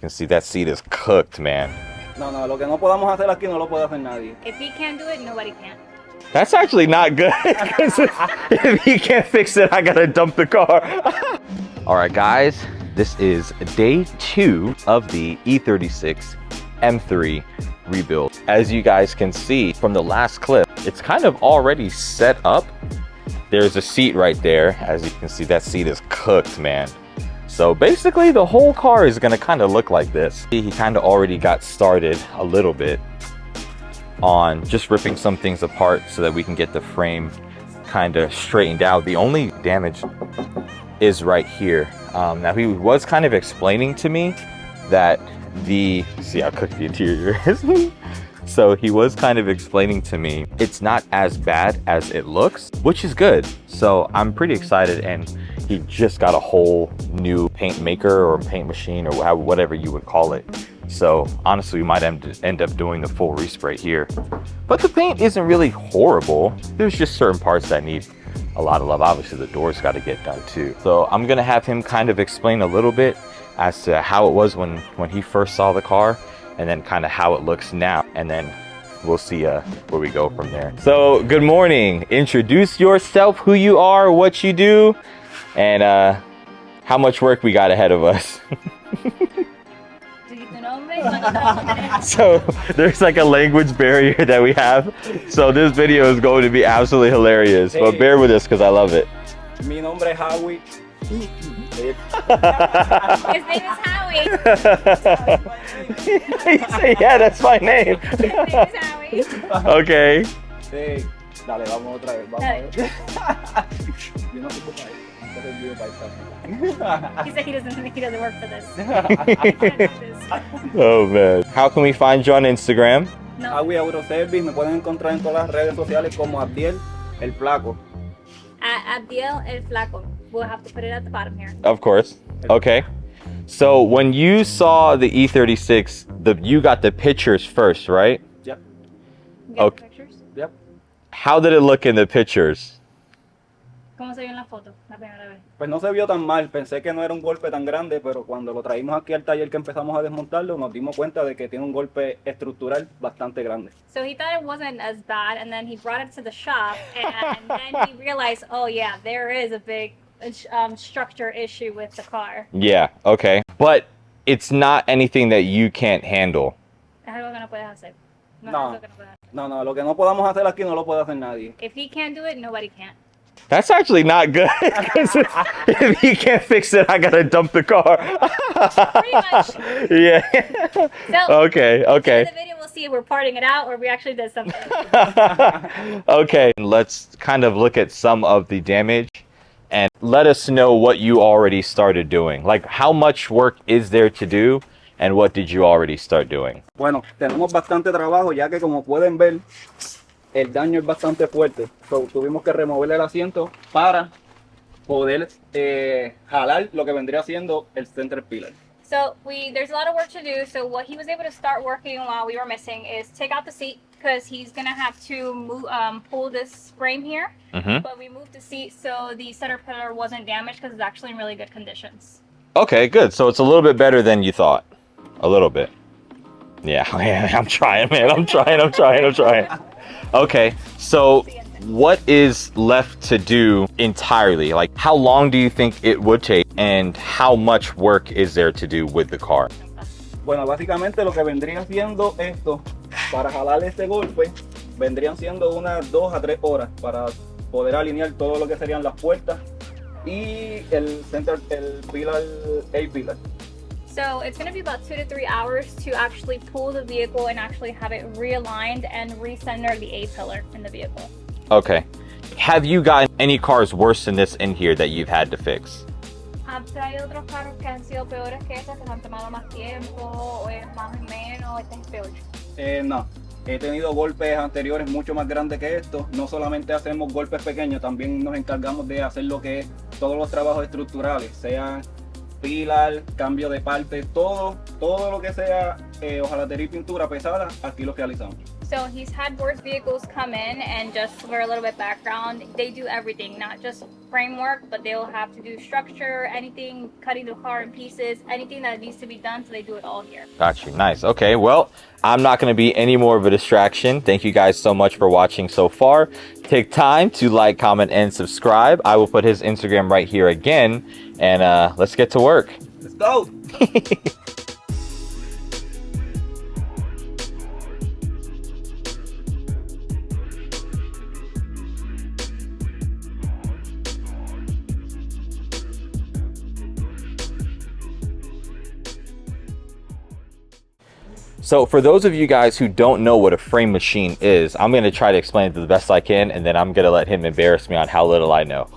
You can see that seat is cooked, man. No, lo que no podamos hacer aquí no lo puede hacer nadie. If he can't do it, nobody can. That's actually not good. If he can't fix it, I gotta dump the car. All right, guys, this is day 2 of the E36 M3 rebuild. As you guys can see from the last clip, it's kind of already set up. There's a seat right there. As you can see, that seat is cooked, man. So basically the whole car is gonna kind of look like this. He kind of already got started a little bit on just ripping some things apart so that we can get the frame kind of straightened out. The only damage is right here. Now he was kind of explaining to me that see how cooked the interior is. So he was kind of explaining to me it's not as bad as it looks, which is good. So I'm pretty excited, and he just got a whole new paint maker or paint machine or whatever you would call it. So honestly, we might end up doing the full respray here. But the paint isn't really horrible. There's just certain parts that need a lot of love. Obviously the doors got to get done too. So I'm gonna have him kind of explain a little bit as to how it was when he first saw the car, and then kind of how it looks now, and then we'll see where we go from there. So good morning. Introduce yourself, who you are, what you do, and how much work we got ahead of us. So there's like a language barrier that we have. So this video is going to be absolutely hilarious, but bear with us because I love it. Mi nombre es Howie. His name is Howie. You say, yeah, that's my name. His name is Howie. Okay. Sí. Dale, vamos otra vez. Vamos a ver. Yo no sé por qué. He said he doesn't work for this. Oh man. How can we find you on Instagram? No. Howie Autoservice, me pueden encontrar en todas las redes sociales como Abdiel el Flaco. Abdiel el Flaco. We'll have to put it at the bottom here. Of course. Okay. So when you saw the E36, you got the pictures first, right? Yep. You got Okay. the pictures? Yep. How did it look in the pictures? ¿Cómo se vio en la foto la primera vez? Pues no se vio tan mal, pensé que no era un golpe tan grande, pero cuando lo traímos aquí al taller que empezamos a desmontarlo, nos dimos cuenta de que tiene un golpe estructural bastante grande. So he thought it wasn't as bad, and then he brought it to the shop, and then he realized, oh yeah, there is a big structure issue with the car. Yeah, okay. But it's not anything that you can't handle. Es algo que no puedes hacer. No, No. es algo que no puedes hacer. No, lo que no podamos hacer aquí no lo puede hacer nadie. If he can't do it, nobody can. That's actually not good. If he can't fix it, I gotta dump the car. Pretty much. Yeah. So, Okay. in the video, we'll see if we're parting it out or we actually did something. Okay, let's kind of look at some of the damage and let us know what you already started doing. Like, how much work is there to do, and what did you already start doing? Bueno, tenemos bastante trabajo ya que como pueden ver, el daño es bastante fuerte. So, tuvimos que remover el asiento para poder jalar lo que vendría siendo el center pillar. So there's a lot of work to do. So what he was able to start working while we were missing is take out the seat, because he's gonna have to move, pull this frame here. Mm-hmm. But we moved the seat so the center pillar wasn't damaged, because it's actually in really good conditions. Okay, good. So it's a little bit better than you thought. A little bit. Yeah, I'm trying, man. I'm trying. Okay, so what is left to do entirely? Like, how long do you think it would take, and how much work is there to do with the car? Bueno, básicamente lo que vendría siendo esto, para jalar este golpe, vendrían siendo unas 2 a 3 horas para poder alinear todo lo que serían las puertas y el pillar, A-pillar. So it's going to be about 2 to 3 hours to actually pull the vehicle and actually have it realigned and recenter the A-pillar in the vehicle. Okay. Have you gotten any cars worse than this in here that you've had to fix? Pero hay otros carros que han sido peores que estos, que se han tomado más tiempo, o es más o menos, este es peor. No, he tenido golpes anteriores mucho más grandes que estos. No solamente hacemos golpes pequeños, también nos encargamos de hacer lo que es todos los trabajos estructurales, sean pilar, cambio de partes, todo lo que sea hojalatería y pintura pesada, aquí lo realizamos. So he's had worse vehicles come in, and just for a little bit background, they do everything, not just framework, but they'll have to do structure, anything, cutting the car in pieces, anything that needs to be done, so they do it all here. Gotcha. Nice. Okay, well, I'm not going to be any more of a distraction. Thank you guys so much for watching so far. Take time to like, comment, and subscribe. I will put his Instagram right here again, and let's get to work. Let's go. So for those of you guys who don't know what a frame machine is, I'm going to try to explain it the best I can, and then I'm going to let him embarrass me on how little I know.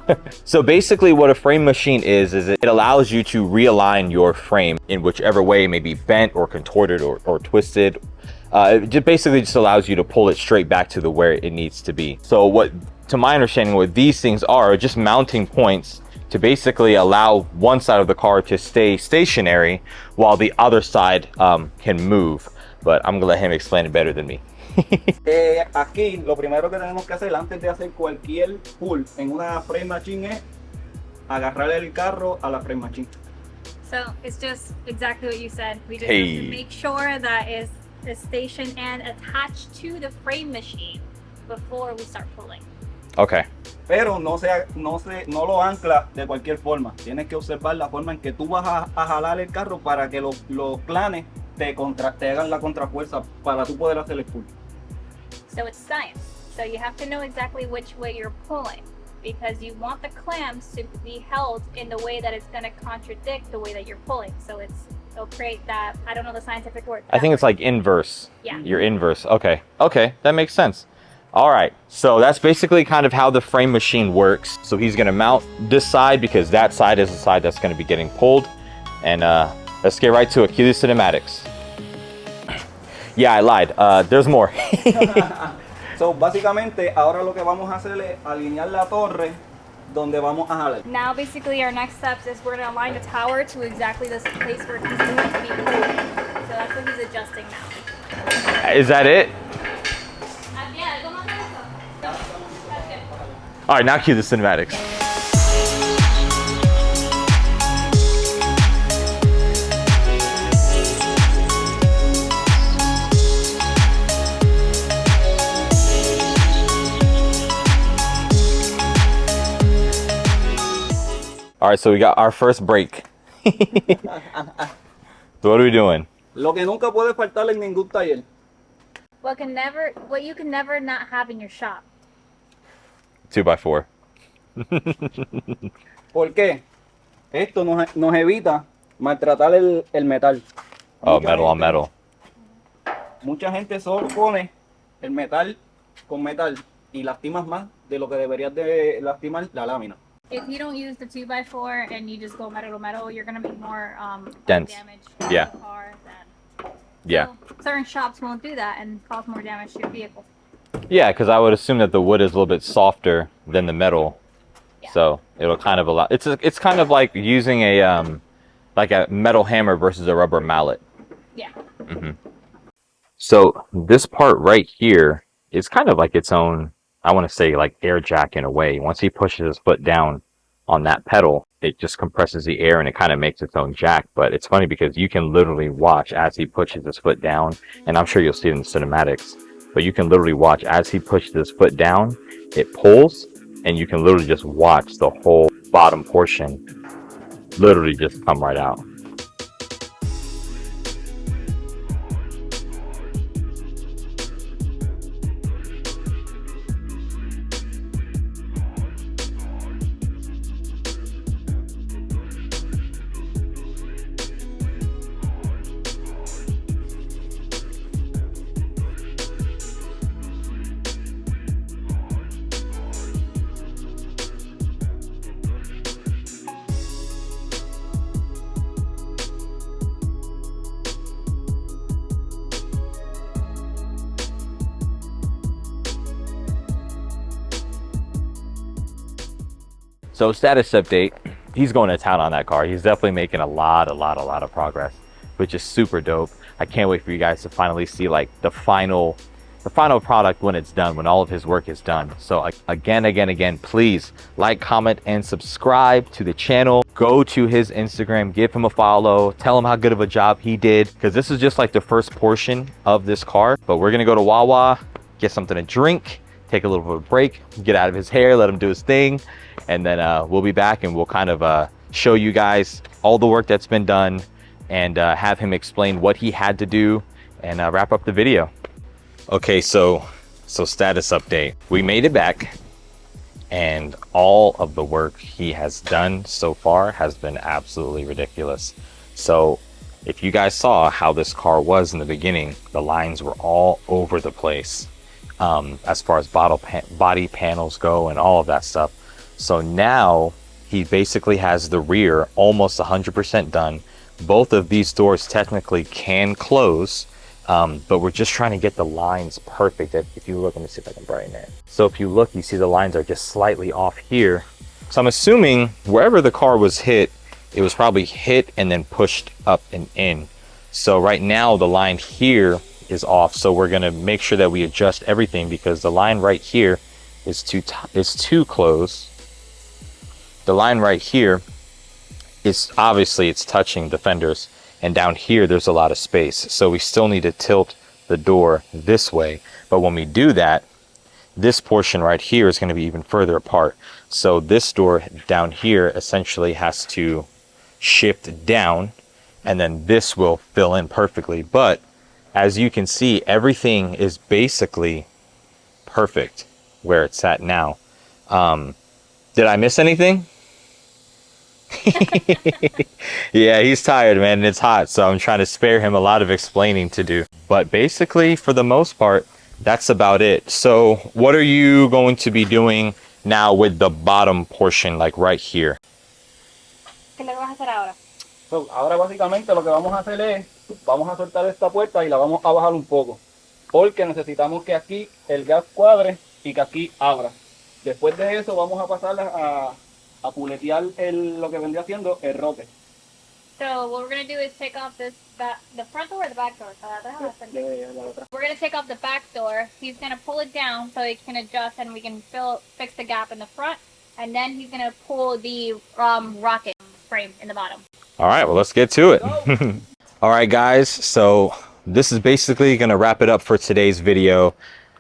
So basically what a frame machine is it allows you to realign your frame in whichever way it may be bent or contorted or twisted. It just allows you to pull it straight back to where it needs to be. So what, to my understanding, what these things are just mounting points to basically allow one side of the car to stay stationary while the other side can move. But I'm gonna let him explain it better than me. Aquí lo primero que tenemos que hacer antes de hacer cualquier pull en una frame machine es agarrar el carro a la frame machine. So it's just exactly what you said. We just have to make sure that it's stationed and attached to the frame machine before we start pulling. Okay. Pero no lo ancla de cualquier forma. Tienes que observar la forma en que tú vas a jalar el carro para que los planes te hagan la contrafuerza para tú poder hacer el pull. So it's science. So you have to know exactly which way you're pulling, because you want the clamps to be held in the way that it's going to contradict the way that you're pulling. So it'll create that, I don't know the scientific word. I think it's like inverse. Yeah. Your inverse. Okay. Okay, that makes sense. All right, so that's basically kind of how the frame machine works. So he's gonna mount this side because that side is the side that's gonna be getting pulled. And let's get right to it. Cue the cinematics. Yeah, I lied. There's more. So básicamente ahora lo que vamos a hacer es alinear la torre donde vamos a jalar. Now basically our next steps is we're going to align the tower to exactly this place where he's going to be pulled. So that's what he's adjusting now. Is that it? Yeah, go on. That's good. All right, now cue the cinematics. All right, so we got our first break. So what are we doing? Lo que nunca puede faltar en ningún taller. What you can never not have in your shop. 2x4. ¿Por qué? Esto nos evita maltratar el metal. Oh, metal on metal. Mucha gente solo pone el metal con metal y lastimas más de lo que deberías de lastimar la lámina. If you don't use the 2x4 and you just go metal to metal, you're going to be more dense damage yeah. to the car. Yeah. So certain shops won't do that and cause more damage to your vehicle. Yeah, because I would assume that the wood is a little bit softer than the metal, yeah. So it'll kind of allow. It's kind of like using a metal hammer versus a rubber mallet. Yeah. Mm-hmm. So this part right here is kind of like its own, I want to say, like air jack in a way. Once he pushes his foot down on that pedal, it just compresses the air and it kind of makes its own jack. But it's funny because you can literally watch as he pushes his foot down, and I'm sure you'll see it in the cinematics, but you can literally watch as he pushes his foot down, it pulls, and you can literally just watch the whole bottom portion literally just come right out. So status update, he's going to town on that car. He's definitely making a lot of progress, which is super dope. I can't wait for you guys to finally see like the final the final product when it's done, when all of his work is done. So again, please like, comment, and subscribe to the channel. Go to his Instagram, give him a follow, tell him how good of a job he did, because this is just like the first portion of this car. But we're gonna go to Wawa, get something to drink, take a little bit of a break, get out of his hair, let him do his thing, and then we'll be back and we'll kind of show you guys all the work that's been done and have him explain what he had to do and wrap up the video. Okay, so status update. We made it back, and all of the work he has done so far has been absolutely ridiculous. So if you guys saw how this car was in the beginning, the lines were all over the place as far as body panels go and all of that stuff. So now he basically has the rear almost 100% done. Both of these doors technically can close, but we're just trying to get the lines perfect. If you look, let me see if I can brighten it. So if you look, you see the lines are just slightly off here. So I'm assuming wherever the car was hit, it was probably hit and then pushed up and in. So right now the line here is off. So we're gonna make sure that we adjust everything, because the line right here is too close. The line right here is obviously it's touching the fenders. And down here, there's a lot of space. So we still need to tilt the door this way. But when we do that, this portion right here is going to be even further apart. So this door down here essentially has to shift down, and then this will fill in perfectly. But as you can see, everything is basically perfect where it's at now. Did I miss anything? Yeah, he's tired, man, and it's hot, so I'm trying to spare him a lot of explaining to do. But basically, for the most part, that's about it. So what are you going to be doing now with the bottom portion, like right here? ¿Qué le vas a hacer ahora? So, ahora básicamente lo que vamos a hacer es, vamos a soltar esta puerta y la vamos a bajar un poco, porque necesitamos que aquí el gas cuadre y que aquí abra. Después de eso vamos a pasar a puletear lo que vendría siendo el roque. So what we're gonna do is take off the front door or the back door. We're gonna take off the back door. He's gonna pull it down so it can adjust, and we can fix the gap in the front. And then he's gonna pull the rocket frame in the bottom. All right, well, let's get to it. All right, guys. So this is basically gonna wrap it up for today's video.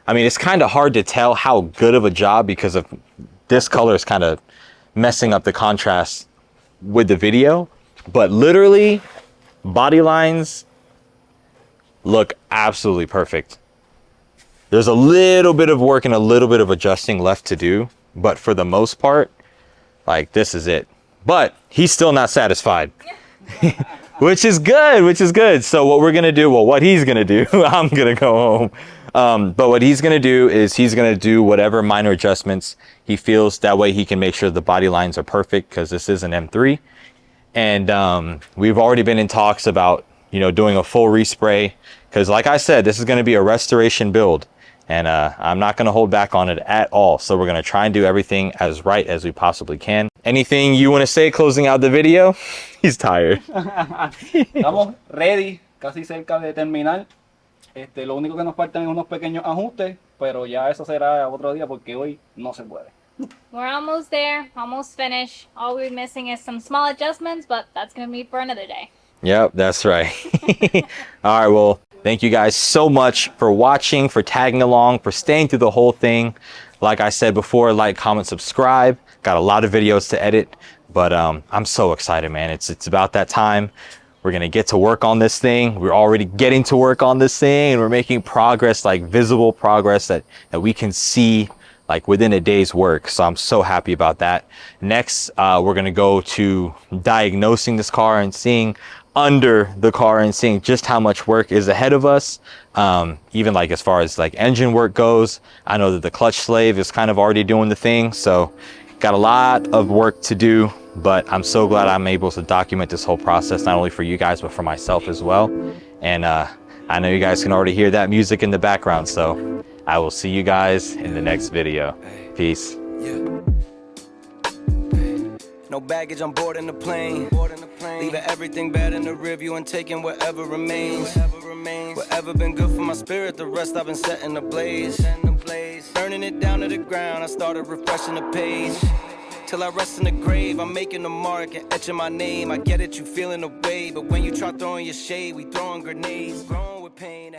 I mean, it's kind of hard to tell how good of a job, because of this color is kind of messing up the contrast with the video, but literally body lines look absolutely perfect. There's a little bit of work and a little bit of adjusting left to do, but for the most part, like, this is it. But he's still not satisfied. which is good. So what we're gonna do, well, what he's gonna do, I'm gonna go home. But what he's gonna do is he's gonna do whatever minor adjustments he feels. That way he can make sure the body lines are perfect, because this is an M3. And we've already been in talks about, you know, doing a full respray, because like I said, this is gonna be a restoration build. And I'm not gonna hold back on it at all. So we're gonna try and do everything as right as we possibly can. Anything you wanna say closing out the video? He's tired. Estamos ready, casi cerca de terminar. Lo único que nos faltan es unos pequeños ajustes, pero ya eso será otro día, porque hoy no se puede. We're almost there, almost finished. All we're missing is some small adjustments, but that's gonna be for another day. Yep, that's right. All right, well, thank you guys so much for watching, for tagging along, for staying through the whole thing. Like I said before, like, comment, subscribe. Got a lot of videos to edit, but I'm so excited, man. It's about that time. We're gonna get to work on this thing. We're already getting to work on this thing, and we're making progress, like visible progress that we can see, like within a day's work. So I'm so happy about that. Next, we're gonna go to diagnosing this car and seeing under the car and seeing just how much work is ahead of us. Even like as far as like engine work goes, I know that the clutch slave is kind of already doing the thing. So got a lot of work to do, but I'm so glad I'm able to document this whole process, not only for you guys, but for myself as well. And I know you guys can already hear that music in the background. So I will see you guys in the next video. Peace. No baggage on board in the plane. Leaving everything bad in the rearview and taking whatever remains. Whatever been good for my spirit, the rest I've been setting ablaze. Burning it down to the ground, I started refreshing the page. Till I rest in the grave, I'm making a mark and etching my name. I get it, you feeling the way, but when you try throwing your shade, we throwing grenades. Growing with pain.